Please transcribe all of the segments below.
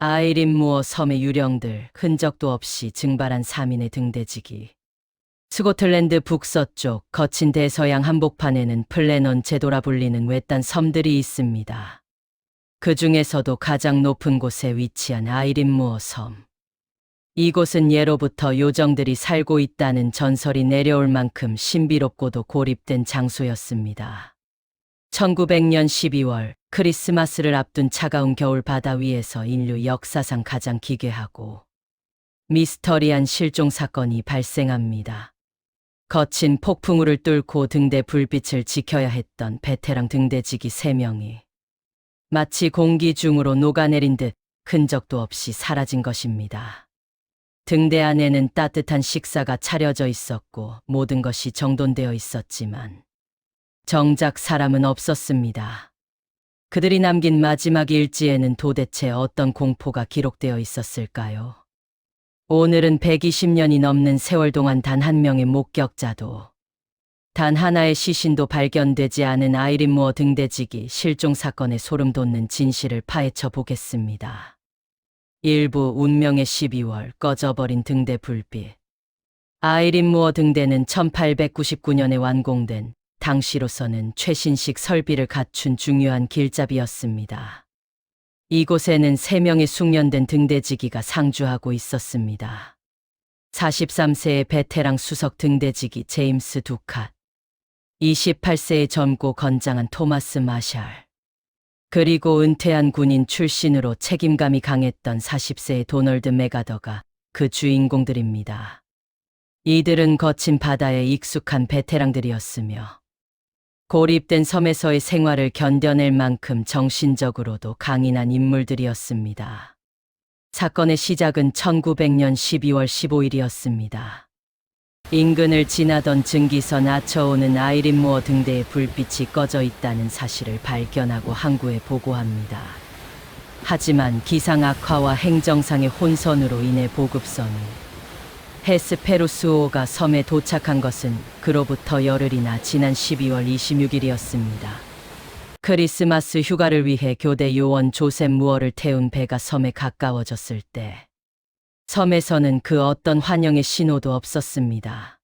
아이린 무어 섬의 유령들 흔적도 없이 증발한 3인의 등대지기. 스코틀랜드 북서쪽 거친 대서양 한복판에는 플래넌 제도라 불리는 외딴 섬들이 있습니다. 그 중에서도 가장 높은 곳에 위치한 아이린 무어 섬. 이곳은 예로부터 요정들이 살고 있다는 전설이 내려올 만큼 신비롭고도 고립된 장소였습니다. 1900년 12월 크리스마스를 앞둔 차가운 겨울 바다 위에서 인류 역사상 가장 기괴하고 미스터리한 실종 사건이 발생합니다. 거친 폭풍우를 뚫고 등대 불빛을 지켜야 했던 베테랑 등대지기 3명이 마치 공기 중으로 녹아내린 듯 흔적도 없이 사라진 것입니다. 등대 안에는 따뜻한 식사가 차려져 있었고 모든 것이 정돈되어 있었지만 정작 사람은 없었습니다. 그들이 남긴 마지막 일지에는 도대체 어떤 공포가 기록되어 있었을까요? 오늘은 120년이 넘는 세월 동안 단 한 명의 목격자도, 단 하나의 시신도 발견되지 않은 아이린 무어 등대지기 실종 사건의 소름 돋는 진실을 파헤쳐 보겠습니다. 일부 운명의 12월 꺼져버린 등대 불빛. 아이린 무어 등대는 1899년에 완공된 당시로서는 최신식 설비를 갖춘 중요한 길잡이였습니다. 이곳에는 3명의 숙련된 등대지기가 상주하고 있었습니다. 43세의 베테랑 수석 등대지기 제임스 두캇, 28세의 젊고 건장한 토마스 마샬, 그리고 은퇴한 군인 출신으로 책임감이 강했던 40세의 도널드 메가더가 그 주인공들입니다. 이들은 거친 바다에 익숙한 베테랑들이었으며 고립된 섬에서의 생활을 견뎌낼 만큼 정신적으로도 강인한 인물들이었습니다. 사건의 시작은 1900년 12월 15일이었습니다. 인근을 지나던 증기선 아처오는 아이린 무어 등대의 불빛이 꺼져 있다는 사실을 발견하고 항구에 보고합니다. 하지만 기상 악화와 행정상의 혼선으로 인해 보급선이 헤스페루스호가 섬에 도착한 것은 그로부터 열흘이나 지난 12월 26일이었습니다. 크리스마스 휴가를 위해 교대 요원 조셉 무어를 태운 배가 섬에 가까워졌을 때 섬에서는 그 어떤 환영의 신호도 없었습니다.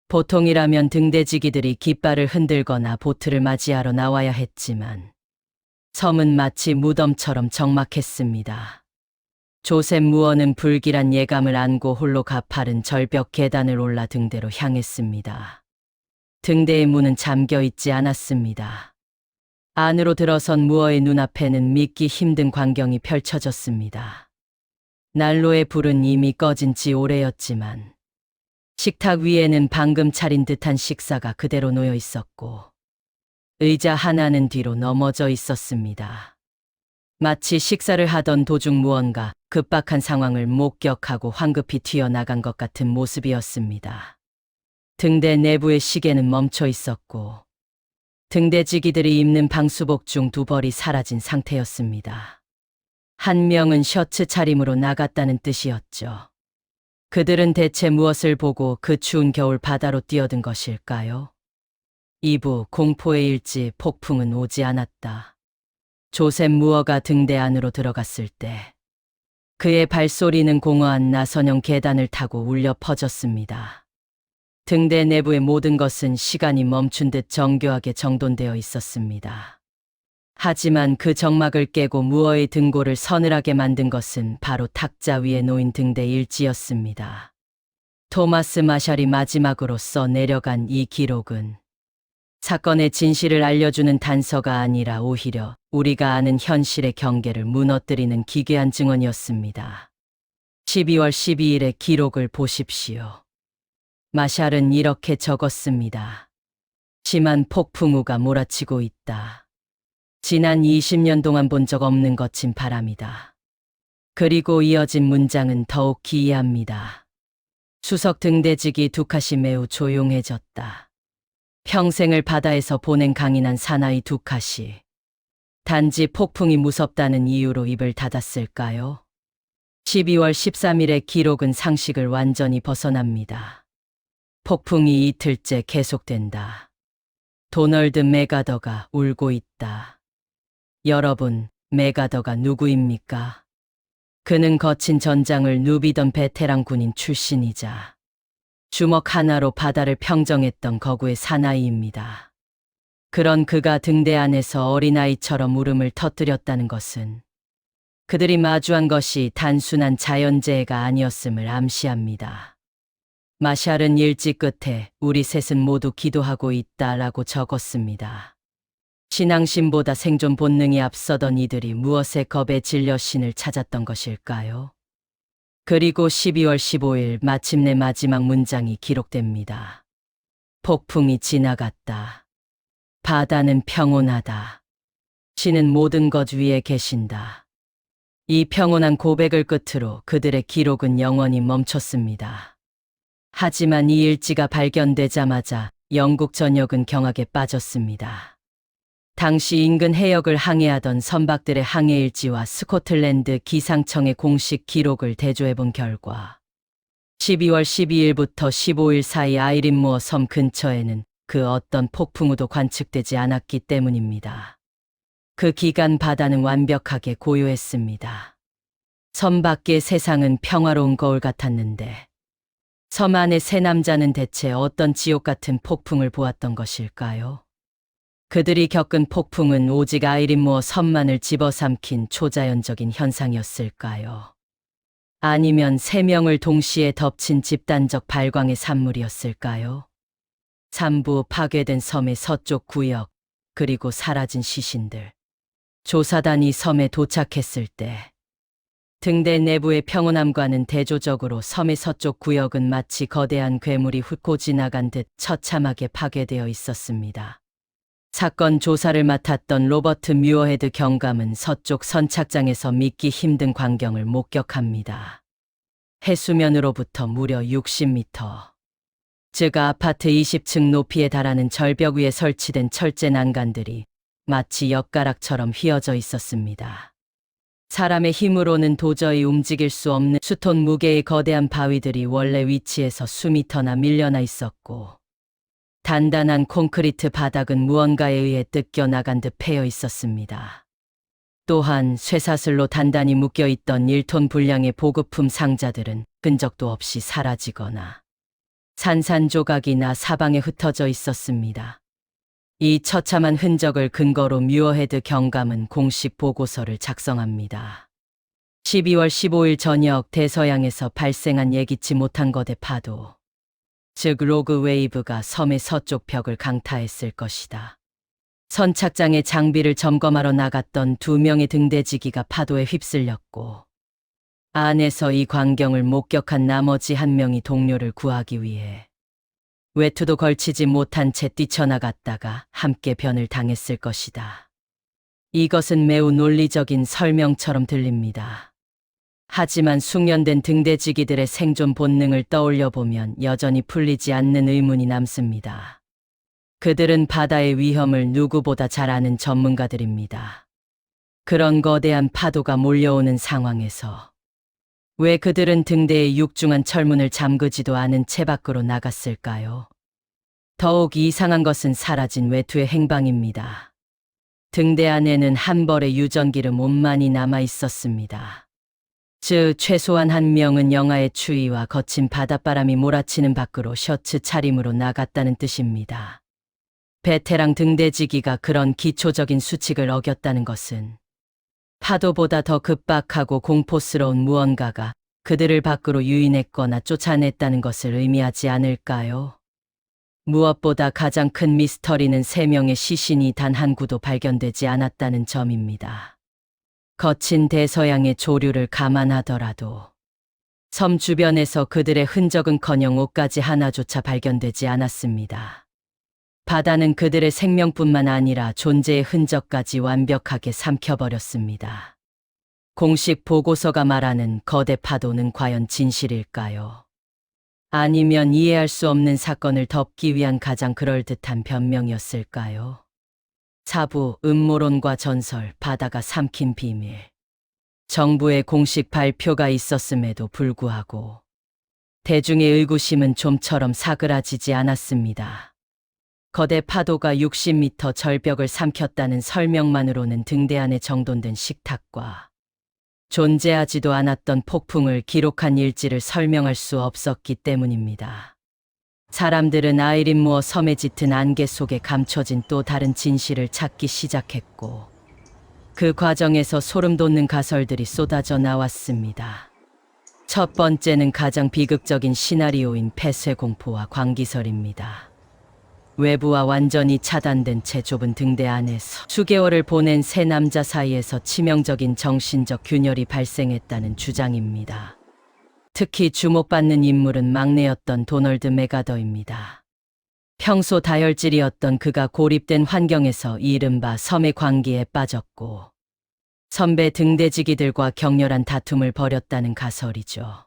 보통이라면 등대지기들이 깃발을 흔들거나 보트를 맞이하러 나와야 했지만 섬은 마치 무덤처럼 적막했습니다. 조셉 무어는 불길한 예감을 안고 홀로 가파른 절벽 계단을 올라 등대로 향했습니다. 등대의 문은 잠겨 있지 않았습니다. 안으로 들어선 무어의 눈앞에는 믿기 힘든 광경이 펼쳐졌습니다. 난로의 불은 이미 꺼진 지 오래였지만 식탁 위에는 방금 차린 듯한 식사가 그대로 놓여 있었고 의자 하나는 뒤로 넘어져 있었습니다. 마치 식사를 하던 도중 무언가 급박한 상황을 목격하고 황급히 튀어나간 것 같은 모습이었습니다. 등대 내부의 시계는 멈춰 있었고 등대지기들이 입는 방수복 중 2벌이 사라진 상태였습니다. 한 명은 셔츠 차림으로 나갔다는 뜻이었죠. 그들은 대체 무엇을 보고 그 추운 겨울 바다로 뛰어든 것일까요? 2부 공포의 일지 폭풍은 오지 않았다. 조셉 무어가 등대 안으로 들어갔을 때 그의 발소리는 공허한 나선형 계단을 타고 울려 퍼졌습니다. 등대 내부의 모든 것은 시간이 멈춘 듯 정교하게 정돈되어 있었습니다. 하지만 그 정막을 깨고 무어의 등골을 서늘하게 만든 것은 바로 탁자 위에 놓인 등대 일지였습니다. 토마스 마샬이 마지막으로 써 내려간 이 기록은 사건의 진실을 알려주는 단서가 아니라 오히려 우리가 아는 현실의 경계를 무너뜨리는 기괴한 증언이었습니다. 12월 12일의 기록을 보십시오. 마샬은 이렇게 적었습니다. 심한 폭풍우가 몰아치고 있다. 지난 20년 동안 본 적 없는 거친 바람이다. 그리고 이어진 문장은 더욱 기이합니다. 수석 등대지기 두캇이 매우 조용해졌다. 평생을 바다에서 보낸 강인한 사나이 두캇이 단지 폭풍이 무섭다는 이유로 입을 닫았을까요? 12월 13일의 기록은 상식을 완전히 벗어납니다. 폭풍이 이틀째 계속된다. 도널드 메가더가 울고 있다. 여러분, 메가더가 누구입니까? 그는 거친 전장을 누비던 베테랑 군인 출신이자 주먹 하나로 바다를 평정했던 거구의 사나이입니다. 그런 그가 등대 안에서 어린아이처럼 울음을 터뜨렸다는 것은 그들이 마주한 것이 단순한 자연재해가 아니었음을 암시합니다. 마샬은 일지 끝에 우리 셋은 모두 기도하고 있다라고 적었습니다. 신앙심보다 생존 본능이 앞서던 이들이 무엇에 겁에 질려 신을 찾았던 것일까요? 그리고 12월 15일 마침내 마지막 문장이 기록됩니다. 폭풍이 지나갔다. 바다는 평온하다. 신은 모든 것 위에 계신다. 이 평온한 고백을 끝으로 그들의 기록은 영원히 멈췄습니다. 하지만 이 일지가 발견되자마자 영국 전역은 경악에 빠졌습니다. 당시 인근 해역을 항해하던 선박들의 항해일지와 스코틀랜드 기상청의 공식 기록을 대조해본 결과 12월 12일부터 15일 사이 아이린무어 섬 근처에는 그 어떤 폭풍우도 관측되지 않았기 때문입니다. 그 기간 바다는 완벽하게 고요했습니다. 섬 밖의 세상은 평화로운 거울 같았는데 섬 안의 세 남자는 대체 어떤 지옥 같은 폭풍을 보았던 것일까요? 그들이 겪은 폭풍은 오직 아이린무어 섬만을 집어삼킨 초자연적인 현상이었을까요? 아니면 세 명을 동시에 덮친 집단적 발광의 산물이었을까요? 3부 파괴된 섬의 서쪽 구역, 그리고 사라진 시신들. 조사단이 섬에 도착했을 때 등대 내부의 평온함과는 대조적으로 섬의 서쪽 구역은 마치 거대한 괴물이 훑고 지나간 듯 처참하게 파괴되어 있었습니다. 사건 조사를 맡았던 로버트 뮤어헤드 경감은 서쪽 선착장에서 믿기 힘든 광경을 목격합니다. 해수면으로부터 무려 60m, 즉 아파트 20층 높이에 달하는 절벽 위에 설치된 철제 난간들이 마치 엿가락처럼 휘어져 있었습니다. 사람의 힘으로는 도저히 움직일 수 없는 수톤 무게의 거대한 바위들이 원래 위치에서 수미터나 밀려나 있었고, 단단한 콘크리트 바닥은 무언가에 의해 뜯겨 나간 듯 패여 있었습니다. 또한 쇠사슬로 단단히 묶여있던 1톤 분량의 보급품 상자들은 끈적도 없이 사라지거나 산산조각이나 사방에 흩어져 있었습니다. 이 처참한 흔적을 근거로 뮤어헤드 경감은 공식 보고서를 작성합니다. 12월 15일 저녁 대서양에서 발생한 예기치 못한 거대 파도, 즉 로그 웨이브가 섬의 서쪽 벽을 강타했을 것이다. 선착장의 장비를 점검하러 나갔던 2명의 등대지기가 파도에 휩쓸렸고, 안에서 이 광경을 목격한 나머지 1명이 동료를 구하기 위해 외투도 걸치지 못한 채 뛰쳐나갔다가 함께 변을 당했을 것이다. 이것은 매우 논리적인 설명처럼 들립니다. 하지만 숙련된 등대지기들의 생존 본능을 떠올려 보면 여전히 풀리지 않는 의문이 남습니다. 그들은 바다의 위험을 누구보다 잘 아는 전문가들입니다. 그런 거대한 파도가 몰려오는 상황에서 왜 그들은 등대의 육중한 철문을 잠그지도 않은 채 밖으로 나갔을까요? 더욱 이상한 것은 사라진 외투의 행방입니다. 등대 안에는 한 벌의 유전기름 옷만이 남아 있었습니다. 즉 최소한 1명은 영하의 추위와 거친 바닷바람이 몰아치는 밖으로 셔츠 차림으로 나갔다는 뜻입니다. 베테랑 등대지기가 그런 기초적인 수칙을 어겼다는 것은 파도보다 더 급박하고 공포스러운 무언가가 그들을 밖으로 유인했거나 쫓아냈다는 것을 의미하지 않을까요? 무엇보다 가장 큰 미스터리는 3명의 시신이 단 한 구도 발견되지 않았다는 점입니다. 거친 대서양의 조류를 감안하더라도 섬 주변에서 그들의 흔적은커녕 옷가지 하나조차 발견되지 않았습니다. 바다는 그들의 생명뿐만 아니라 존재의 흔적까지 완벽하게 삼켜버렸습니다. 공식 보고서가 말하는 거대 파도는 과연 진실일까요? 아니면 이해할 수 없는 사건을 덮기 위한 가장 그럴듯한 변명이었을까요? 4부 음모론과 전설, 바다가 삼킨 비밀. 정부의 공식 발표가 있었음에도 불구하고 대중의 의구심은 좀처럼 사그라지지 않았습니다. 거대 파도가 60m 절벽을 삼켰다는 설명만으로는 등대 안에 정돈된 식탁과 존재하지도 않았던 폭풍을 기록한 일지를 설명할 수 없었기 때문입니다. 사람들은 아이린 무어 섬에 짙은 안개 속에 감춰진 또 다른 진실을 찾기 시작했고, 그 과정에서 소름 돋는 가설들이 쏟아져 나왔습니다. 첫 번째는 가장 비극적인 시나리오인 폐쇄 공포와 광기설입니다. 외부와 완전히 차단된 채 좁은 등대 안에서 수개월을 보낸 세 남자 사이에서 치명적인 정신적 균열이 발생했다는 주장입니다. 특히 주목받는 인물은 막내였던 도널드 맥아더입니다. 평소 다혈질이었던 그가 고립된 환경에서 이른바 섬의 광기에 빠졌고, 선배 등대지기들과 격렬한 다툼을 벌였다는 가설이죠.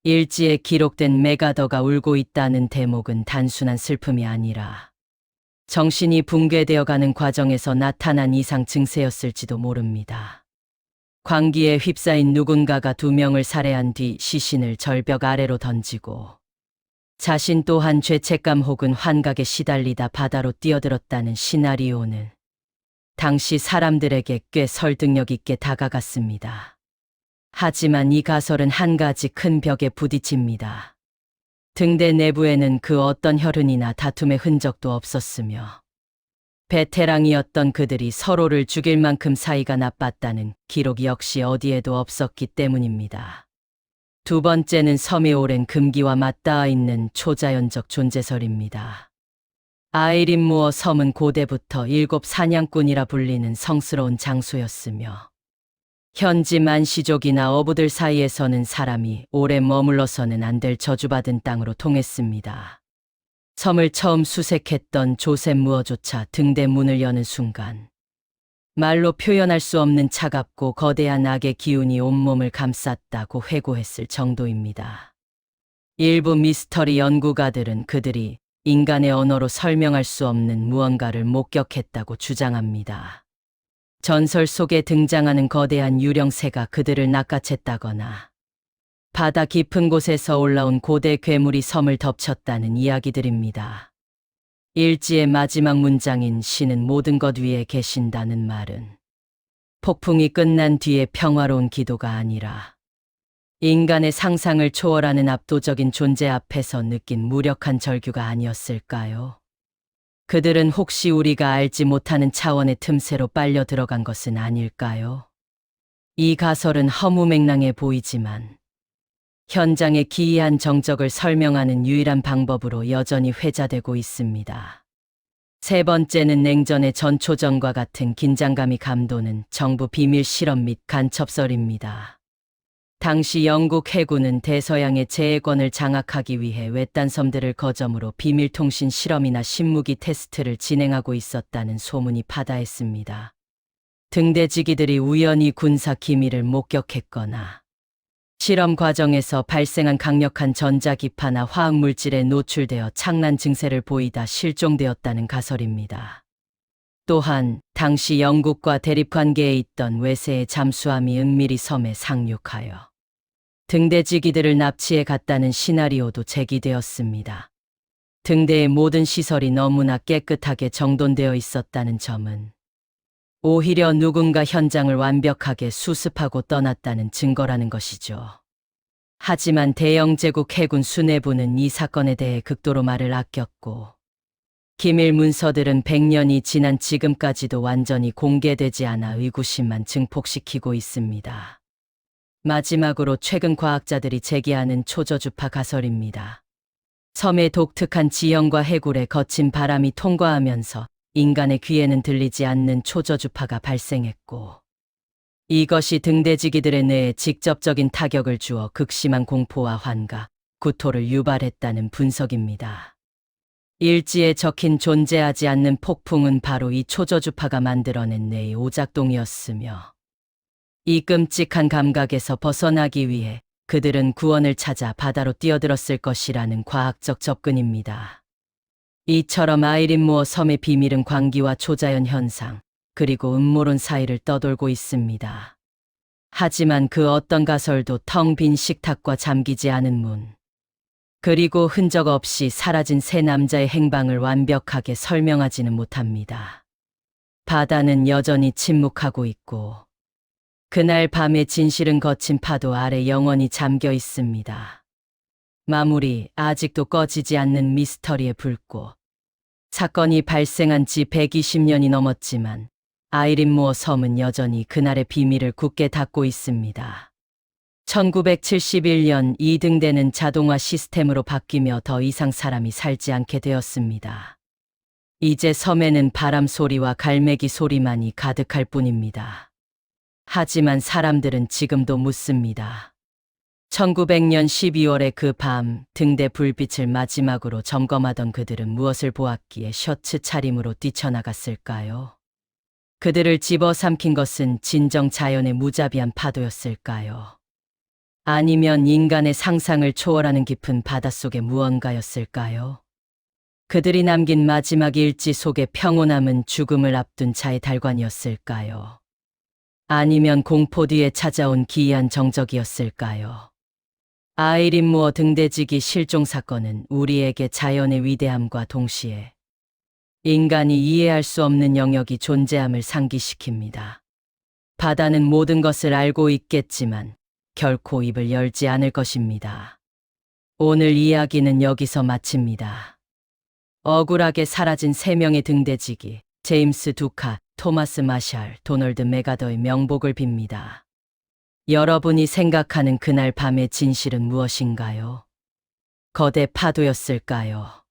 일지에 기록된 맥아더가 울고 있다는 대목은 단순한 슬픔이 아니라 정신이 붕괴되어가는 과정에서 나타난 이상 증세였을지도 모릅니다. 광기에 휩싸인 누군가가 2명을 살해한 뒤 시신을 절벽 아래로 던지고, 자신 또한 죄책감 혹은 환각에 시달리다 바다로 뛰어들었다는 시나리오는 당시 사람들에게 꽤 설득력 있게 다가갔습니다. 하지만 이 가설은 한 가지 큰 벽에 부딪힙니다. 등대 내부에는 그 어떤 혈흔이나 다툼의 흔적도 없었으며, 베테랑이었던 그들이 서로를 죽일 만큼 사이가 나빴다는 기록 역시 어디에도 없었기 때문입니다. 두 번째는 섬의 오랜 금기와 맞닿아 있는 초자연적 존재설입니다. 아이린 무어 섬은 고대부터 7 사냥꾼이라 불리는 성스러운 장소였으며, 현지 만시족이나 어부들 사이에서는 사람이 오래 머물러서는 안 될 저주받은 땅으로 통했습니다. 섬을 처음 수색했던 조셉 무어조차 등대 문을 여는 순간 말로 표현할 수 없는 차갑고 거대한 악의 기운이 온몸을 감쌌다고 회고했을 정도입니다. 일부 미스터리 연구가들은 그들이 인간의 언어로 설명할 수 없는 무언가를 목격했다고 주장합니다. 전설 속에 등장하는 거대한 유령새가 그들을 낚아챘다거나 바다 깊은 곳에서 올라온 고대 괴물이 섬을 덮쳤다는 이야기들입니다. 일지의 마지막 문장인 신은 모든 것 위에 계신다는 말은 폭풍이 끝난 뒤의 평화로운 기도가 아니라 인간의 상상을 초월하는 압도적인 존재 앞에서 느낀 무력한 절규가 아니었을까요? 그들은 혹시 우리가 알지 못하는 차원의 틈새로 빨려 들어간 것은 아닐까요? 이 가설은 허무맹랑해 보이지만 현장의 기이한 정적을 설명하는 유일한 방법으로 여전히 회자되고 있습니다. 세 번째는 냉전의 전초전과 같은 긴장감이 감도는 정부 비밀 실험 및 간첩설입니다. 당시 영국 해군은 대서양의 제해권을 장악하기 위해 외딴 섬들을 거점으로 비밀통신 실험이나 신무기 테스트를 진행하고 있었다는 소문이 파다했습니다. 등대지기들이 우연히 군사 기밀을 목격했거나 실험 과정에서 발생한 강력한 전자기파나 화학물질에 노출되어 창난 증세를 보이다 실종되었다는 가설입니다. 또한 당시 영국과 대립관계에 있던 외세의 잠수함이 은밀히 섬에 상륙하여 등대지기들을 납치해 갔다는 시나리오도 제기되었습니다. 등대의 모든 시설이 너무나 깨끗하게 정돈되어 있었다는 점은 오히려 누군가 현장을 완벽하게 수습하고 떠났다는 증거라는 것이죠. 하지만 대영 제국 해군 수뇌부는 이 사건에 대해 극도로 말을 아꼈고, 기밀 문서들은 100년이 지난 지금까지도 완전히 공개되지 않아 의구심만 증폭시키고 있습니다. 마지막으로 최근 과학자들이 제기하는 초저주파 가설입니다. 섬의 독특한 지형과 해굴에 거친 바람이 통과하면서 인간의 귀에는 들리지 않는 초저주파가 발생했고, 이것이 등대지기들의 뇌에 직접적인 타격을 주어 극심한 공포와 환각, 구토를 유발했다는 분석입니다. 일지에 적힌 존재하지 않는 폭풍은 바로 이 초저주파가 만들어낸 뇌의 오작동이었으며, 이 끔찍한 감각에서 벗어나기 위해 그들은 구원을 찾아 바다로 뛰어들었을 것이라는 과학적 접근입니다. 이처럼 아이린 무어 섬의 비밀은 광기와 초자연 현상, 그리고 음모론 사이를 떠돌고 있습니다. 하지만 그 어떤 가설도 텅 빈 식탁과 잠기지 않은 문, 그리고 흔적 없이 사라진 세 남자의 행방을 완벽하게 설명하지는 못합니다. 바다는 여전히 침묵하고 있고, 그날 밤의 진실은 거친 파도 아래 영원히 잠겨 있습니다. 마무리, 아직도 꺼지지 않는 미스터리의 불꽃. 사건이 발생한 지 120년이 넘었지만 아이린 무어 섬은 여전히 그날의 비밀을 굳게 닫고 있습니다. 1971년 이 등대는 자동화 시스템으로 바뀌며 더 이상 사람이 살지 않게 되었습니다. 이제 섬에는 바람 소리와 갈매기 소리만이 가득할 뿐입니다. 하지만 사람들은 지금도 묻습니다. 1900년 12월의 그 밤, 등대 불빛을 마지막으로 점검하던 그들은 무엇을 보았기에 셔츠 차림으로 뛰쳐나갔을까요? 그들을 집어삼킨 것은 진정 자연의 무자비한 파도였을까요? 아니면 인간의 상상을 초월하는 깊은 바닷속의 무언가였을까요? 그들이 남긴 마지막 일지 속에 평온함은 죽음을 앞둔 자의 달관이었을까요? 아니면 공포 뒤에 찾아온 기이한 정적이었을까요? 아이린 무어 등대지기 실종 사건은 우리에게 자연의 위대함과 동시에 인간이 이해할 수 없는 영역이 존재함을 상기시킵니다. 바다는 모든 것을 알고 있겠지만 결코 입을 열지 않을 것입니다. 오늘 이야기는 여기서 마칩니다. 억울하게 사라진 3명의 등대지기, 제임스 두카, 토마스 마샬, 도널드 메가더의 명복을 빕니다. 여러분이 생각하는 그날 밤의 진실은 무엇인가요? 거대 파도였을까요?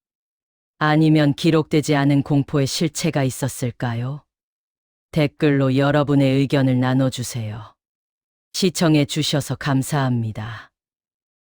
아니면 기록되지 않은 공포의 실체가 있었을까요? 댓글로 여러분의 의견을 나눠주세요. 시청해 주셔서 감사합니다.